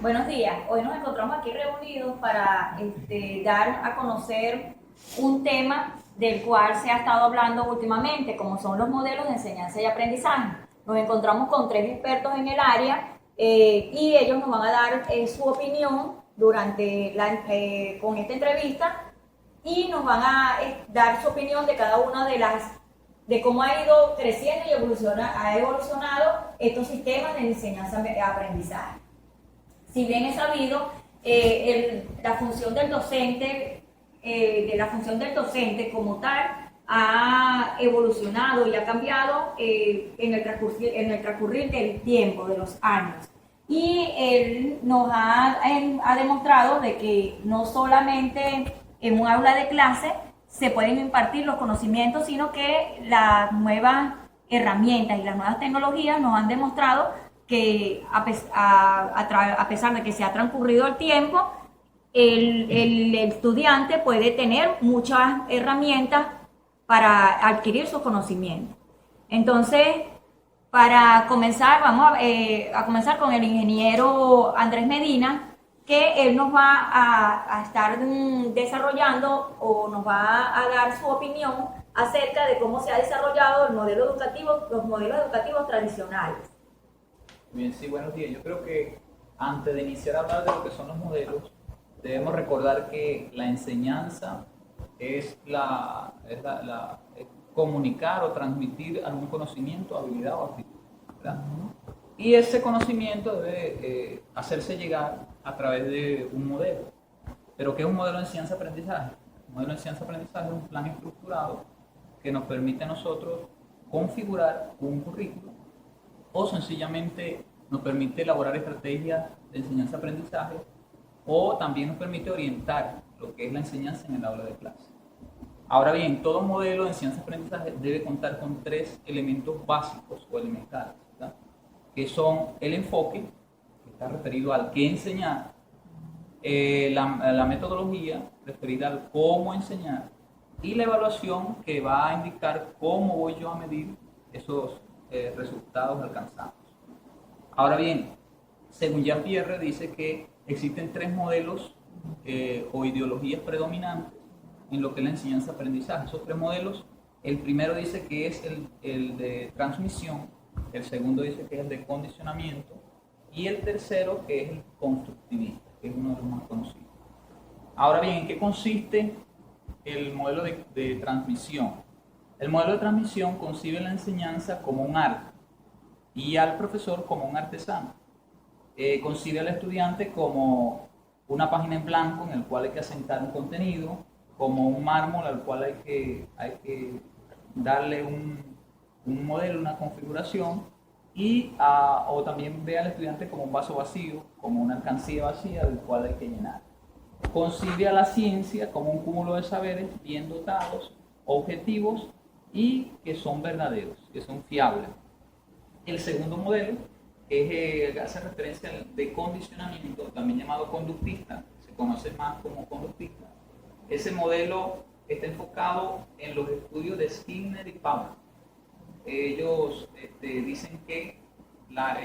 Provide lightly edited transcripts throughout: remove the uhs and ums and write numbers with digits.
Buenos días. Hoy nos encontramos aquí reunidos para dar a conocer un tema del cual se ha estado hablando últimamente, como son los modelos de enseñanza y aprendizaje. Nos encontramos con tres expertos en el área y ellos nos van a dar su opinión con esta entrevista y nos van a dar su opinión de cada una de cómo ha ido creciendo y ha evolucionado estos sistemas de enseñanza y aprendizaje. Si bien es sabido, la función del docente, como tal, ha evolucionado y ha cambiado en el transcurrir del tiempo, de los años. Y él nos ha demostrado de que no solamente en un aula de clase se pueden impartir los conocimientos, sino que las nuevas herramientas y las nuevas tecnologías nos han demostrado que a pesar de que se ha transcurrido el tiempo, el estudiante puede tener muchas herramientas para adquirir sus conocimientos. Entonces, para comenzar, vamos a comenzar con el ingeniero Andrés Medina, que él nos va a estar desarrollando o nos va a dar su opinión acerca de cómo se ha desarrollado los modelos educativos tradicionales. Bien, sí, buenos días. Yo creo que antes de iniciar a hablar de lo que son los modelos, debemos recordar que la enseñanza es comunicar o transmitir algún conocimiento, habilidad o actitud, ¿verdad? Y ese conocimiento debe hacerse llegar a través de un modelo. ¿Pero qué es un modelo de enseñanza-aprendizaje? Un modelo de enseñanza-aprendizaje es un plan estructurado que nos permite a nosotros configurar un currículo o sencillamente nos permite elaborar estrategias de enseñanza-aprendizaje o también nos permite orientar lo que es la enseñanza en el aula de clase. Ahora bien, todo modelo de enseñanza-aprendizaje debe contar con tres elementos básicos o elementales, ¿verdad? Que son el enfoque, que está referido al qué enseñar, la metodología, referida al cómo enseñar, y la evaluación, que va a indicar cómo voy yo a medir esos resultados alcanzados. Ahora bien, según Jean-Pierre dice que existen tres modelos o ideologías predominantes en lo que es la enseñanza-aprendizaje. Esos tres modelos, el primero dice que es el de transmisión, el segundo dice que es el de condicionamiento y el tercero que es el constructivista, que es uno de los más conocidos. Ahora bien, ¿en qué consiste el modelo de transmisión? El modelo de transmisión concibe la enseñanza como un arte y al profesor como un artesano. Concibe al estudiante como una página en blanco en el cual hay que asentar un contenido, como un mármol al cual hay que darle un modelo, una configuración, o también ve al estudiante como un vaso vacío, como una alcancía vacía del cual hay que llenar. Concibe a la ciencia como un cúmulo de saberes bien dotados, objetivos y que son verdaderos, que son fiables. El segundo modelo hace referencia al de condicionamiento, también llamado conductista, se conoce más como conductista. Ese modelo está enfocado en los estudios de Skinner y Pavlov. Ellos dicen que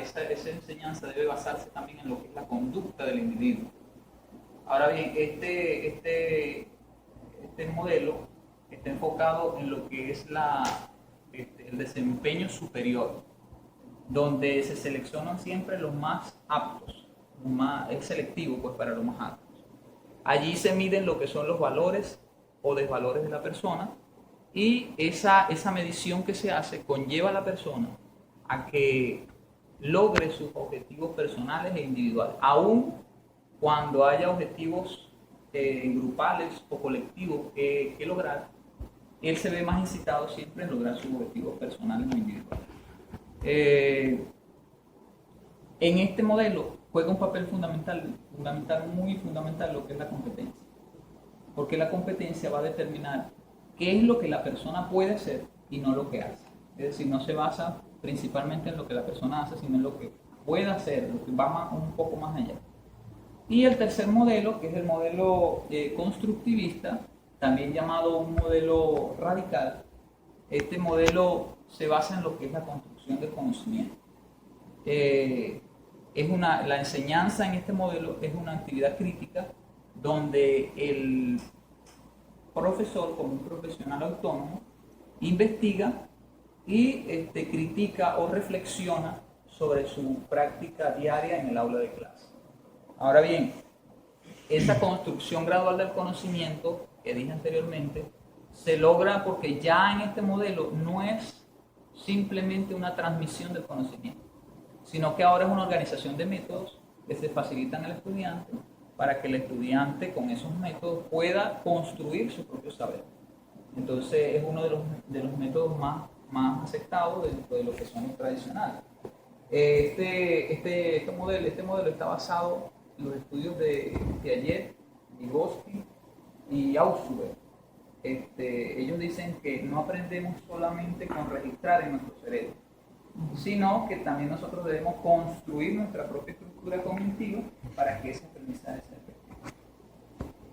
esa enseñanza debe basarse también en lo que es la conducta del individuo. Ahora bien, este modelo está enfocado en lo que es el desempeño superior, donde se seleccionan siempre los más aptos, es selectivo pues para los más aptos. Allí se miden lo que son los valores o desvalores de la persona y esa medición que se hace conlleva a la persona a que logre sus objetivos personales e individuales, aun cuando haya objetivos grupales o colectivos que lograr. Él se ve más incitado siempre en lograr sus objetivos personales o individuales. En este modelo juega un papel muy fundamental lo que es la competencia, porque la competencia va a determinar qué es lo que la persona puede hacer y no lo que hace. Es decir, no se basa principalmente en lo que la persona hace, sino en lo que puede hacer, lo que va un poco más allá. Y el tercer modelo, que es el modelo constructivista, también llamado un modelo radical, este modelo se basa en lo que es la construcción del conocimiento. la enseñanza en este modelo es una actividad crítica donde el profesor, como un profesional autónomo, investiga y critica o reflexiona sobre su práctica diaria en el aula de clase. Ahora bien, esa construcción gradual del conocimiento que dije anteriormente se logra porque ya en este modelo no es simplemente una transmisión del conocimiento, sino que ahora es una organización de métodos que se facilitan al estudiante para que el estudiante con esos métodos pueda construir su propio saber. Entonces es uno de los métodos más aceptados dentro de lo que son los tradicionales. Este modelo está basado en los estudios de Piaget, Vygotsky y Ausubel. Ellos dicen que no aprendemos solamente con registrar en nuestro cerebro, sino que también nosotros debemos construir nuestra propia estructura cognitiva para que ese aprendizaje sea efectivo.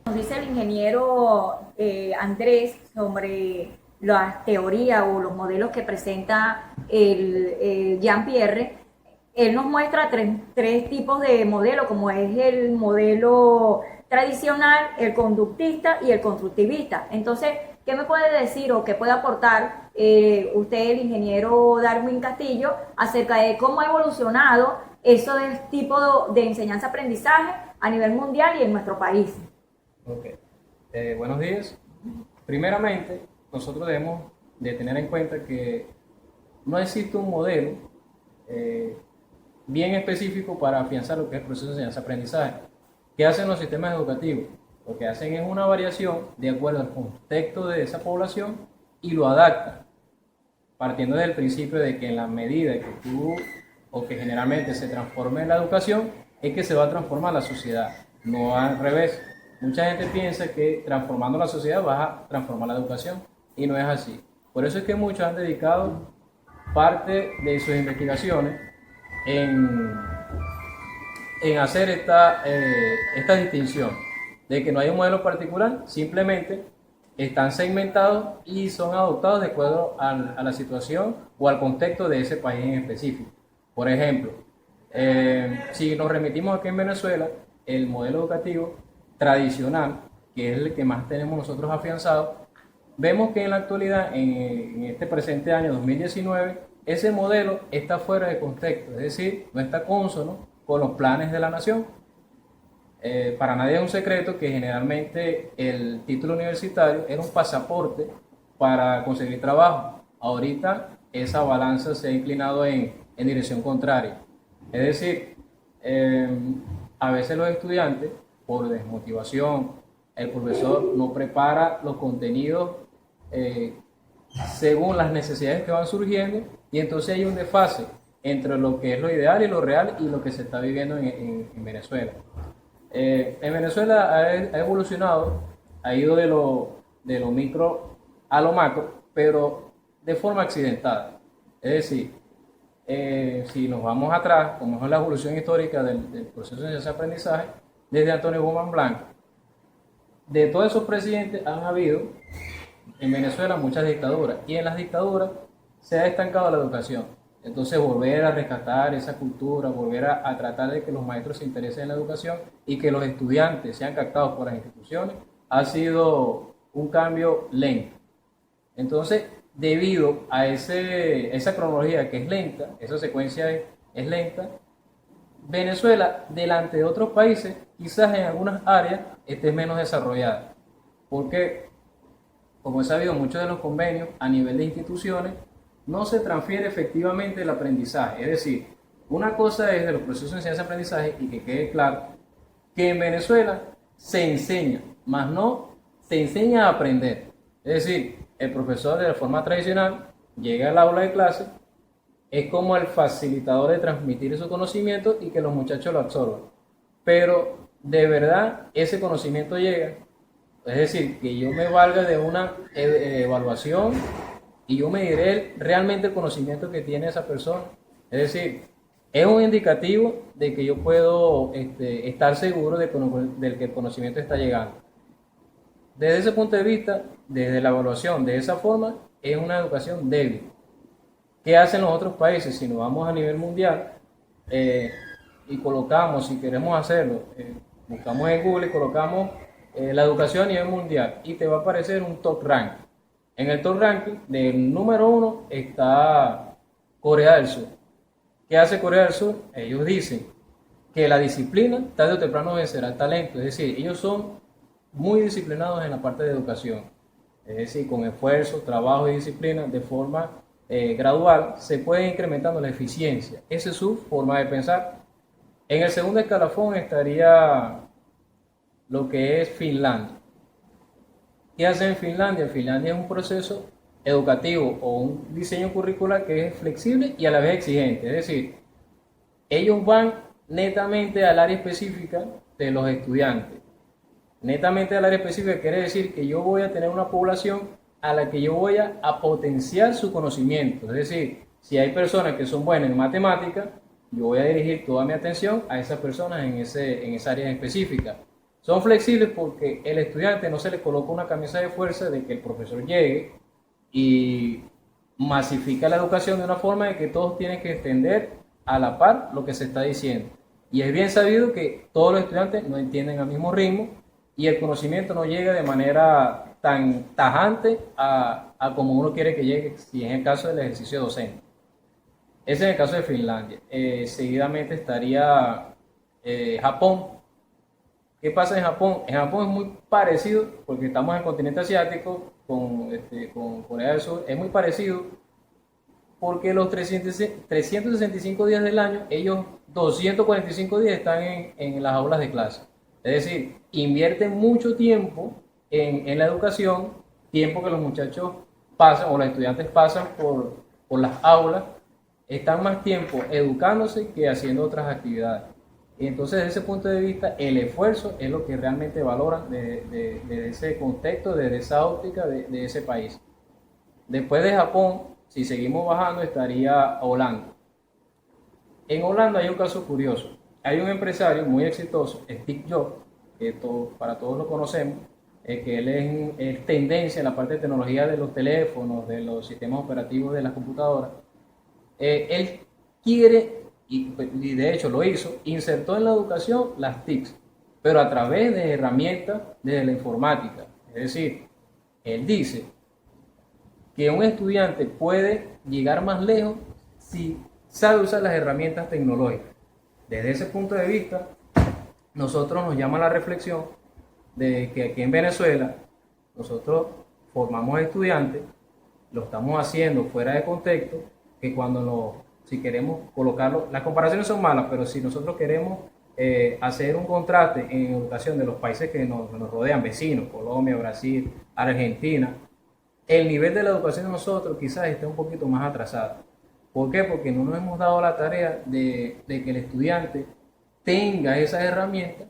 Nos dice el ingeniero Andrés sobre las teorías o los modelos que presenta Jean-Pierre. Él nos muestra tres tipos de modelos, como es el modelo tradicional, el conductista y el constructivista. Entonces, ¿qué me puede decir o qué puede aportar usted, el ingeniero Darwin Castillo, acerca de cómo ha evolucionado eso del tipo de enseñanza-aprendizaje a nivel mundial y en nuestro país? Okay. Buenos días. Primeramente, nosotros debemos de tener en cuenta que no existe un modelo bien específico para afianzar lo que es el proceso de enseñanza-aprendizaje. ¿Qué hacen los sistemas educativos? Lo que hacen es una variación de acuerdo al contexto de esa población y lo adaptan, partiendo del principio de que en la medida que tú, o que generalmente se transforme la educación, es que se va a transformar la sociedad, no al revés. Mucha gente piensa que transformando la sociedad vas a transformar la educación y no es así. Por eso es que muchos han dedicado parte de sus investigaciones en hacer esta distinción de que no hay un modelo particular, simplemente están segmentados y son adoptados de acuerdo a la situación o al contexto de ese país en específico. Por ejemplo, si nos remitimos aquí en Venezuela, el modelo educativo tradicional, que es el que más tenemos nosotros afianzado, vemos que en la actualidad, en este presente año 2019, ese modelo está fuera de contexto, es decir, no está cónsono con los planes de la nación. Para nadie es un secreto que generalmente el título universitario era un pasaporte para conseguir trabajo. Ahorita esa balanza se ha inclinado en dirección contraria. Es decir, a veces los estudiantes, por desmotivación, el profesor no prepara los contenidos según las necesidades que van surgiendo y entonces hay un desfase entre lo que es lo ideal y lo real y lo que se está viviendo en Venezuela. En Venezuela ha evolucionado, ha ido de lo micro a lo macro, pero de forma accidentada. Es decir, si nos vamos atrás, como es la evolución histórica del proceso de aprendizaje, desde Antonio Guzmán Blanco, de todos esos presidentes han habido en Venezuela muchas dictaduras y en las dictaduras se ha estancado la educación. Entonces volver a rescatar esa cultura, volver a tratar de que los maestros se interesen en la educación y que los estudiantes sean captados por las instituciones ha sido un cambio lento. Entonces, debido a esa cronología que es lenta, esa secuencia es lenta, Venezuela, delante de otros países, quizás en algunas áreas esté menos desarrollada, porque, como he sabido, muchos de los convenios a nivel de instituciones no se transfiere efectivamente el aprendizaje. Es decir, una cosa es de los procesos de enseñanza-aprendizaje y que quede claro que en Venezuela se enseña, más no se enseña a aprender. Es decir, el profesor de la forma tradicional llega al aula de clase, es como el facilitador de transmitir esos conocimientos y que los muchachos lo absorban. Pero de verdad ese conocimiento llega, es decir, que yo me valga de una evaluación y yo mediré realmente el conocimiento que tiene esa persona. Es decir, es un indicativo de que yo puedo estar seguro del que el conocimiento está llegando. Desde ese punto de vista, desde la evaluación de esa forma, es una educación débil. ¿Qué hacen los otros países? Si nos vamos a nivel mundial, y colocamos, si queremos hacerlo, buscamos en Google y colocamos la educación a nivel mundial y te va a aparecer un top ranking. En el top ranking del número 1 está Corea del Sur. ¿Qué hace Corea del Sur? Ellos dicen que la disciplina tarde o temprano vencerá el talento, es decir, ellos son muy disciplinados en la parte de educación, es decir, con esfuerzo, trabajo y disciplina de forma gradual se puede ir incrementando la eficiencia. Esa es su forma de pensar. En el segundo escalafón estaría lo que es Finlandia. ¿Qué hacen en Finlandia? Finlandia es un proceso educativo o un diseño curricular que es flexible y a la vez exigente. Es decir, ellos van netamente al área específica de los estudiantes. Netamente al área específica quiere decir que yo voy a tener una población a la que yo voy a potenciar su conocimiento. Es decir, si hay personas que son buenas en matemáticas, yo voy a dirigir toda mi atención a esas personas en esa área específica. Son flexibles porque el estudiante no se le coloca una camisa de fuerza de que el profesor llegue y masifica la educación de una forma de que todos tienen que entender a la par lo que se está diciendo. Y es bien sabido que todos los estudiantes no entienden al mismo ritmo y el conocimiento no llega de manera tan tajante a como uno quiere que llegue, si es el caso del ejercicio docente. Ese es el caso de Finlandia. Seguidamente estaría Japón. ¿Qué pasa en Japón? En Japón es muy parecido, porque estamos en el continente asiático, con Corea del Sur, es muy parecido, porque los 365 días del año, ellos 245 días están en las aulas de clase. Es decir, invierten mucho tiempo en la educación, tiempo que los muchachos pasan, o los estudiantes pasan por las aulas, están más tiempo educándose que haciendo otras actividades. Y entonces, desde ese punto de vista, el esfuerzo es lo que realmente valoran de ese contexto, desde esa óptica de ese país. Después de Japón, si seguimos bajando, estaría Holanda. En Holanda hay un caso curioso. Hay un empresario muy exitoso, Steve Jobs, que para todos lo conocemos, que él es tendencia en la parte de tecnología de los teléfonos, de los sistemas operativos de las computadoras. Él quiere, y de hecho lo hizo, insertó en la educación las TICs, pero a través de herramientas de la informática. Es decir, él dice que un estudiante puede llegar más lejos si sabe usar las herramientas tecnológicas. Desde ese punto de vista, nosotros nos llama la reflexión de que aquí en Venezuela nosotros formamos estudiantes, lo estamos haciendo fuera de contexto, que si queremos colocarlo, las comparaciones son malas, pero si nosotros queremos hacer un contraste en educación de los países que nos rodean, vecinos, Colombia, Brasil, Argentina, el nivel de la educación de nosotros quizás esté un poquito más atrasado. ¿Por qué? Porque no nos hemos dado la tarea de que el estudiante tenga esas herramientas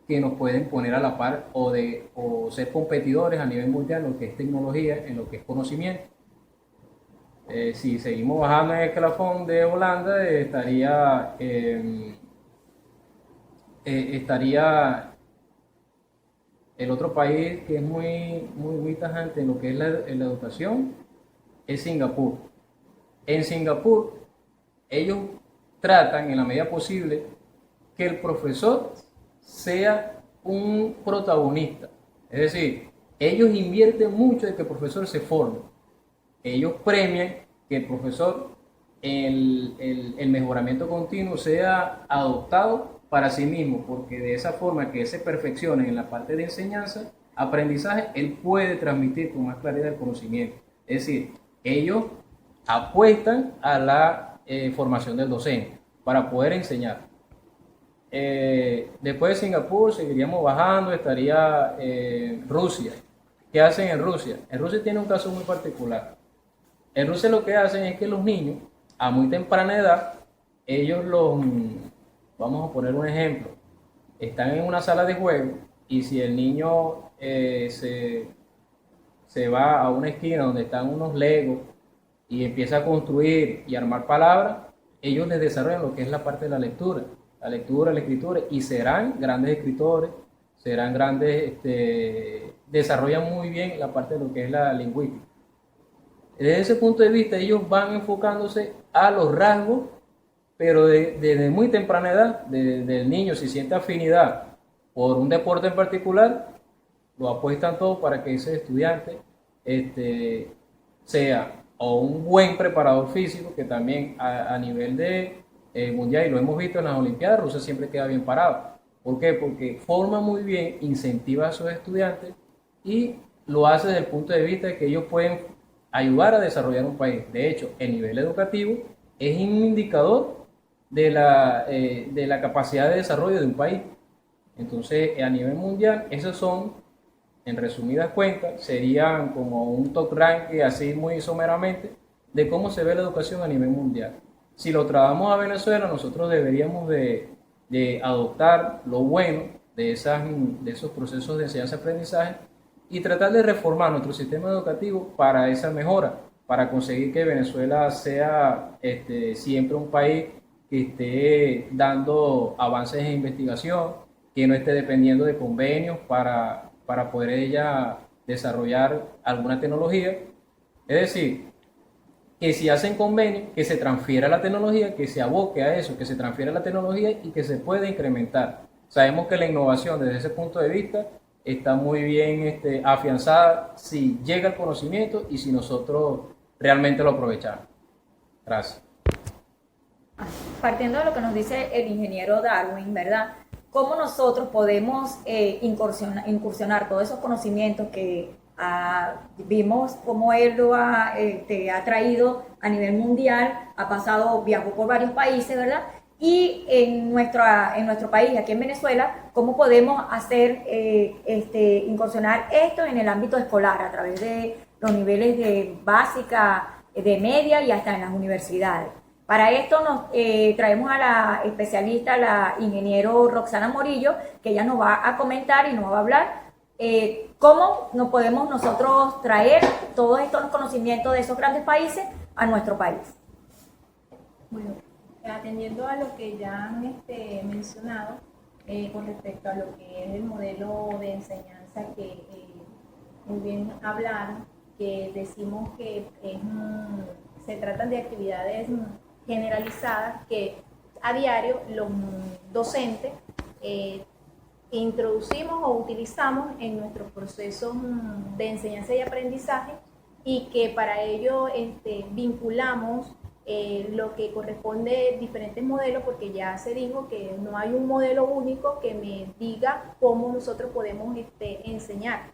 que nos pueden poner a la par o ser competidores a nivel mundial en lo que es tecnología, en lo que es conocimiento. Si seguimos bajando en el escalafón de Holanda, estaría el otro país que es muy tajante en lo que es la educación, es Singapur. En Singapur, ellos tratan en la medida posible que el profesor sea un protagonista. Es decir, ellos invierten mucho en que el profesor se forme. Ellos premian que el profesor, el mejoramiento continuo sea adoptado para sí mismo, porque de esa forma que él se perfeccione en la parte de enseñanza, aprendizaje, él puede transmitir con más claridad el conocimiento. Es decir, ellos apuestan a la formación del docente para poder enseñar. Después de Singapur seguiríamos bajando, estaría Rusia. ¿Qué hacen en Rusia? En Rusia tiene un caso muy particular. En Rusia lo que hacen es que los niños, a muy temprana edad, vamos a poner un ejemplo, están en una sala de juego y si el niño se va a una esquina donde están unos legos y empieza a construir y armar palabras, ellos les desarrollan lo que es la parte de la lectura, la escritura, y serán grandes escritores, desarrollan muy bien la parte de lo que es la lingüística. Desde ese punto de vista, ellos van enfocándose a los rasgos pero desde muy temprana edad, desde el niño, si siente afinidad por un deporte en particular, lo apuestan todo para que ese estudiante sea o un buen preparador físico, que también a nivel de mundial, y lo hemos visto en las Olimpiadas, Rusia siempre queda bien parado. ¿Por qué? Porque forma muy bien, incentiva a sus estudiantes y lo hace desde el punto de vista de que ellos pueden ayudar a desarrollar un país. De hecho, el nivel educativo es un indicador de la capacidad de desarrollo de un país. Entonces, a nivel mundial, esos son, en resumidas cuentas, serían como un top ranking, así muy someramente, de cómo se ve la educación a nivel mundial. Si lo trasladamos a Venezuela, nosotros deberíamos de adoptar lo bueno de esos procesos de enseñanza-aprendizaje y tratar de reformar nuestro sistema educativo para esa mejora, para conseguir que Venezuela sea siempre un país que esté dando avances en investigación, que no esté dependiendo de convenios para poder ella desarrollar alguna tecnología. Es decir, que si hacen convenio, que se transfiera la tecnología, que se aboque a eso, que se transfiera la tecnología y que se pueda incrementar. Sabemos que la innovación desde ese punto de vista está muy bien afianzada si llega el conocimiento y si nosotros realmente lo aprovechamos. Gracias. Partiendo de lo que nos dice el ingeniero Darwin, ¿verdad? ¿Cómo nosotros podemos incursionar todos esos conocimientos que vimos cómo él lo ha traído a nivel mundial, viajó por varios países, ¿verdad? Y en nuestro país, aquí en Venezuela, ¿cómo podemos hacer incursionar esto en el ámbito escolar a través de los niveles de básica, de media y hasta en las universidades? Para esto nos traemos a la especialista, la ingeniero Roxana Morillo, que ella nos va a comentar y nos va a hablar cómo nos podemos nosotros traer todos estos conocimientos de esos grandes países a nuestro país. Bueno, atendiendo a lo que ya han mencionado con respecto a lo que es el modelo de enseñanza que muy bien hablaron, que decimos que se tratan de actividades generalizadas que a diario los docentes introducimos o utilizamos en nuestros procesos de enseñanza y aprendizaje, y que para ello vinculamos lo que corresponde a diferentes modelos, porque ya se dijo que no hay un modelo único que me diga cómo nosotros podemos enseñar.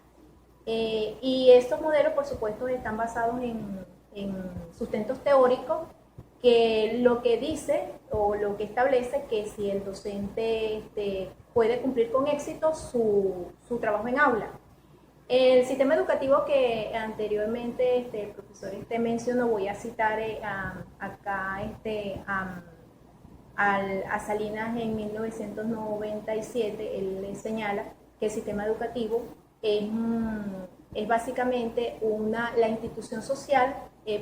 Y estos modelos, por supuesto, están basados en sustentos teóricos, que lo que dice o lo que establece que si el docente puede cumplir con éxito su trabajo en aula. El sistema educativo que anteriormente el profesor mencionó, voy a citar acá a Salinas en 1997, él le señala que el sistema educativo es básicamente la institución social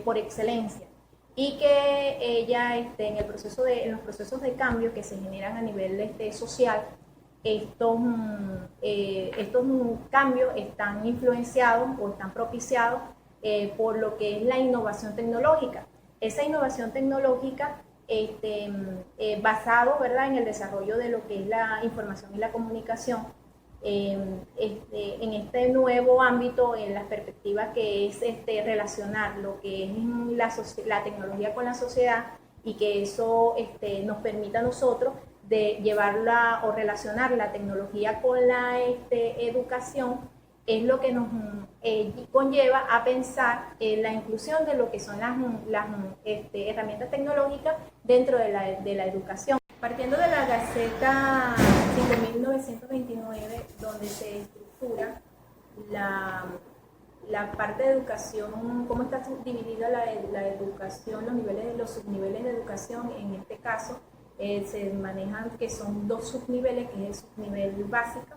por excelencia, y que ella en los procesos de cambio que se generan a nivel social, estos cambios están influenciados o están propiciados por lo que es la innovación tecnológica. Esa innovación tecnológica basado, ¿verdad?, en el desarrollo de lo que es la información y la comunicación, en este nuevo ámbito, en las perspectivas que es relacionar lo que es la tecnología con la sociedad, y que eso nos permita a nosotros de llevarla o relacionar la tecnología con la educación, es lo que nos conlleva a pensar en la inclusión de lo que son las herramientas tecnológicas dentro de la educación. Partiendo de la Gaceta 5.929, donde se estructura la parte de educación, cómo está dividida la educación, los subniveles de educación, en este caso, se manejan que son dos subniveles, que es el subnivel básico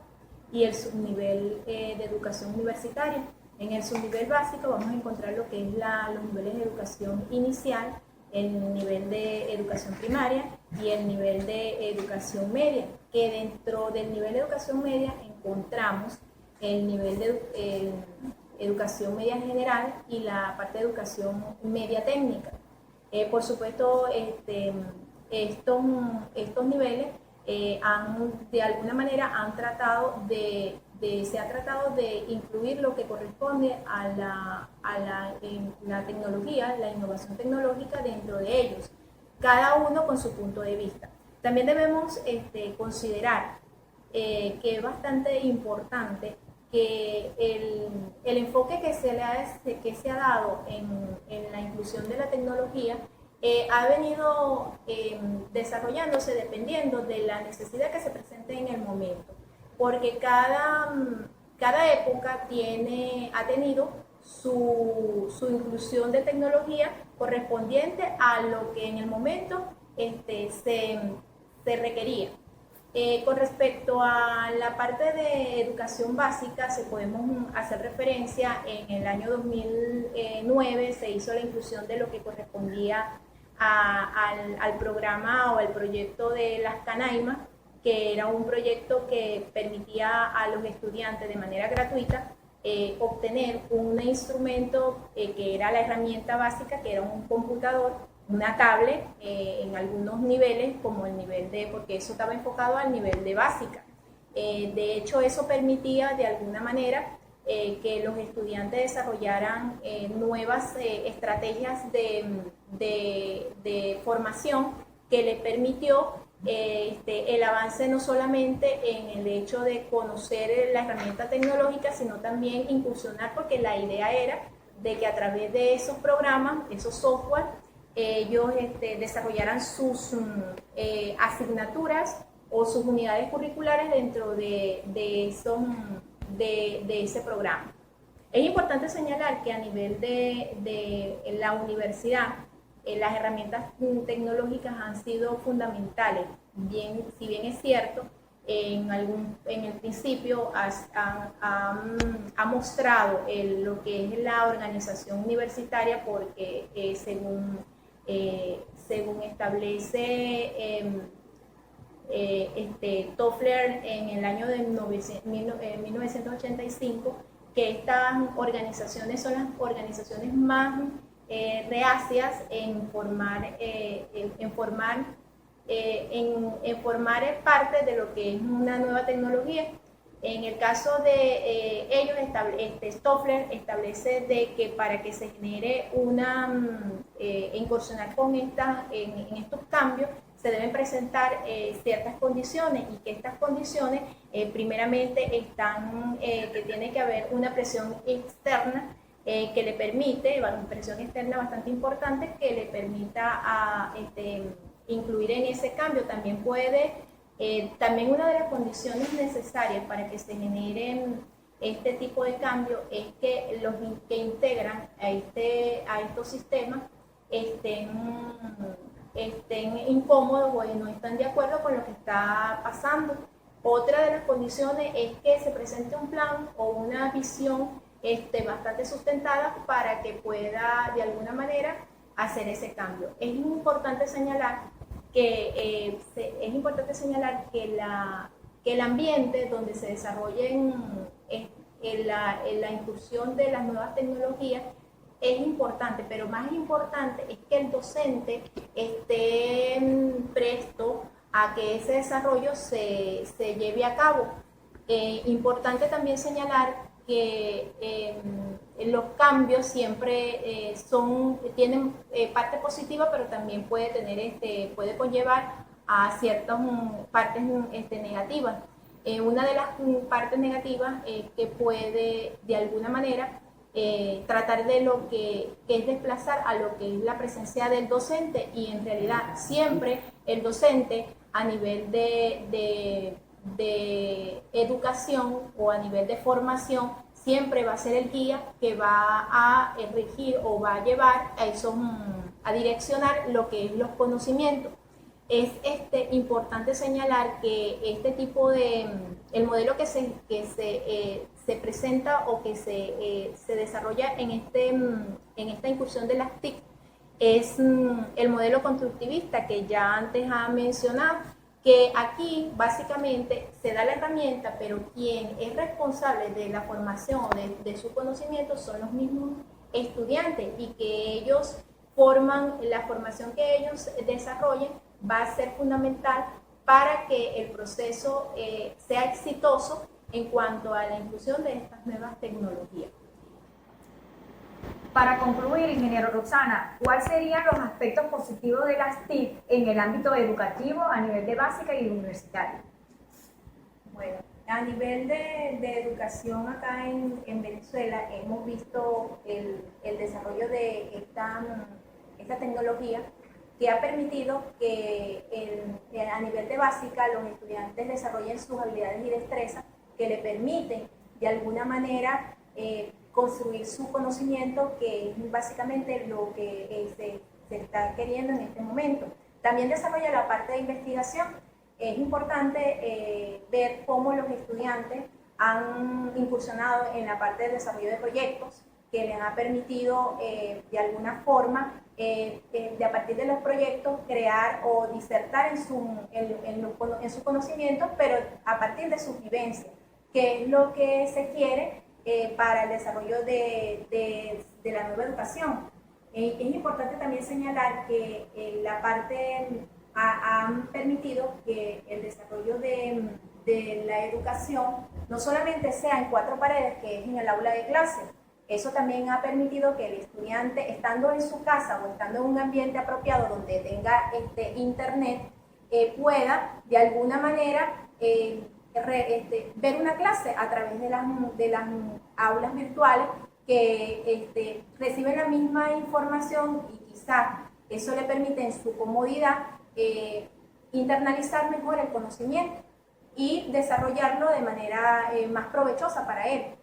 y el subnivel de educación universitaria. En el subnivel básico vamos a encontrar lo que es los niveles de educación inicial, el nivel de educación primaria y el nivel de educación media, que dentro del nivel de educación media encontramos el nivel de educación media general y la parte de educación media técnica. Por supuesto, estos niveles de alguna manera se ha tratado de incluir lo que corresponde a la tecnología, la innovación tecnológica dentro de ellos, cada uno con su punto de vista. También debemos considerar que es bastante importante que el enfoque que se ha dado en la inclusión de la tecnología ha venido desarrollándose dependiendo de la necesidad que se presente en el momento, porque cada época ha tenido su inclusión de tecnología correspondiente a lo que en el momento se requería. Con respecto a la parte de educación básica, podemos hacer referencia, en el año 2009 se hizo la inclusión de lo que correspondía al programa o al proyecto de las Canaimas, que era un proyecto que permitía a los estudiantes de manera gratuita obtener un instrumento que era la herramienta básica, que era un computador, una tablet, en algunos niveles, como el nivel porque eso estaba enfocado al nivel de básica. De hecho, eso permitía de alguna manera que los estudiantes desarrollaran nuevas estrategias de formación que les permitió el avance no solamente en el hecho de conocer la herramienta tecnológica, sino también incursionar, porque la idea era de que a través de esos programas, esos software, ellos desarrollaran sus asignaturas o sus unidades curriculares dentro de ese programa. Es importante señalar que a nivel de la universidad, las herramientas tecnológicas han sido fundamentales. Si bien es cierto, en el principio ha mostrado lo que es la organización universitaria, porque según establece Toffler en el año de 1985, que estas organizaciones son las organizaciones más reacias en formar parte de lo que es una nueva tecnología. En el caso de ellos, Toffler establece de que para que se genere incursionar en estos cambios, se deben presentar ciertas condiciones, y que estas condiciones primeramente que tiene que haber una presión externa que le permite, una presión externa bastante importante, que le permita incluir en ese cambio. También una de las condiciones necesarias para que se generen este tipo de cambio es que los que integran a estos sistemas estén incómodos o no están de acuerdo con lo que está pasando. Otra de las condiciones es que se presente un plan o una visión bastante sustentada para que pueda de alguna manera hacer ese cambio. Es importante señalar que el ambiente donde se desarrollen la incursión de las nuevas tecnologías es importante, pero más importante es que el docente esté presto a que ese desarrollo se lleve a cabo. Importante también señalar que los cambios siempre tienen parte positiva, pero también puede conllevar a ciertas partes negativas. Una de las partes negativas es que puede de alguna manera tratar de lo que es desplazar a lo que es la presencia del docente, y en realidad siempre el docente a nivel de educación o a nivel de formación siempre va a ser el guía que va a regir o va a llevar a direccionar lo que es los conocimientos. Es importante señalar que este tipo el modelo que se presenta o que se desarrolla en esta incursión de las TIC es el modelo constructivista, que ya antes ha mencionado, que aquí básicamente se da la herramienta, pero quien es responsable de la formación de su conocimiento son los mismos estudiantes, y que ellos la formación que ellos desarrollen va a ser fundamental para que el proceso sea exitoso en cuanto a la inclusión de estas nuevas tecnologías. Para concluir, ingeniero Roxana, ¿cuáles serían los aspectos positivos de las TIC en el ámbito educativo a nivel de básica y universitario? Bueno, a nivel de educación acá en Venezuela hemos visto el desarrollo de esta tecnología que ha permitido que a nivel de básica los estudiantes desarrollen sus habilidades y destrezas que le permiten de alguna manera construir su conocimiento, que es básicamente lo que se está queriendo en este momento. También desarrolla la parte de investigación. Es importante ver cómo los estudiantes han incursionado en la parte de desarrollo de proyectos que les ha permitido de alguna forma, a partir de los proyectos, crear o disertar en su conocimiento, pero a partir de sus vivencias, que es lo que se quiere para el desarrollo de la nueva educación. Es importante también señalar que la parte han permitido que el desarrollo de la educación no solamente sea en 4 paredes, que es en el aula de clase. Eso también ha permitido que el estudiante, estando en su casa o estando en un ambiente apropiado donde tenga internet, pueda de alguna manera ver una clase a través de las aulas virtuales que reciben la misma información y quizás eso le permite en su comodidad internalizar mejor el conocimiento y desarrollarlo de manera más provechosa para él.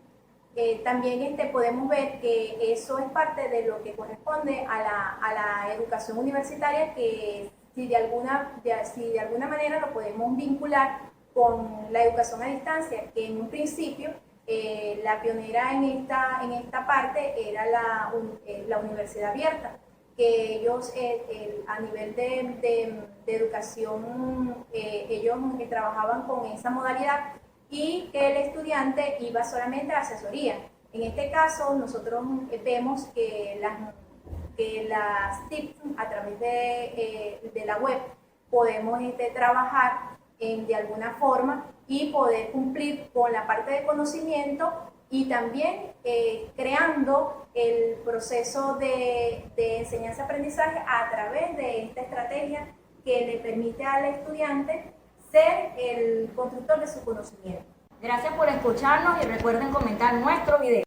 También podemos ver que eso es parte de lo que corresponde a la educación universitaria, que si de alguna manera lo podemos vincular con la educación a distancia, que en un principio la pionera en esta parte era la universidad abierta, que ellos a nivel de educación, ellos trabajaban con esa modalidad y que el estudiante iba solamente a asesoría. En este caso, nosotros vemos que las TIC a través de la web podemos trabajar de alguna forma y poder cumplir con la parte de conocimiento y también creando el proceso de enseñanza-aprendizaje a través de esta estrategia que le permite al estudiante ser el constructor de su conocimiento. Gracias por escucharnos y recuerden comentar nuestro video.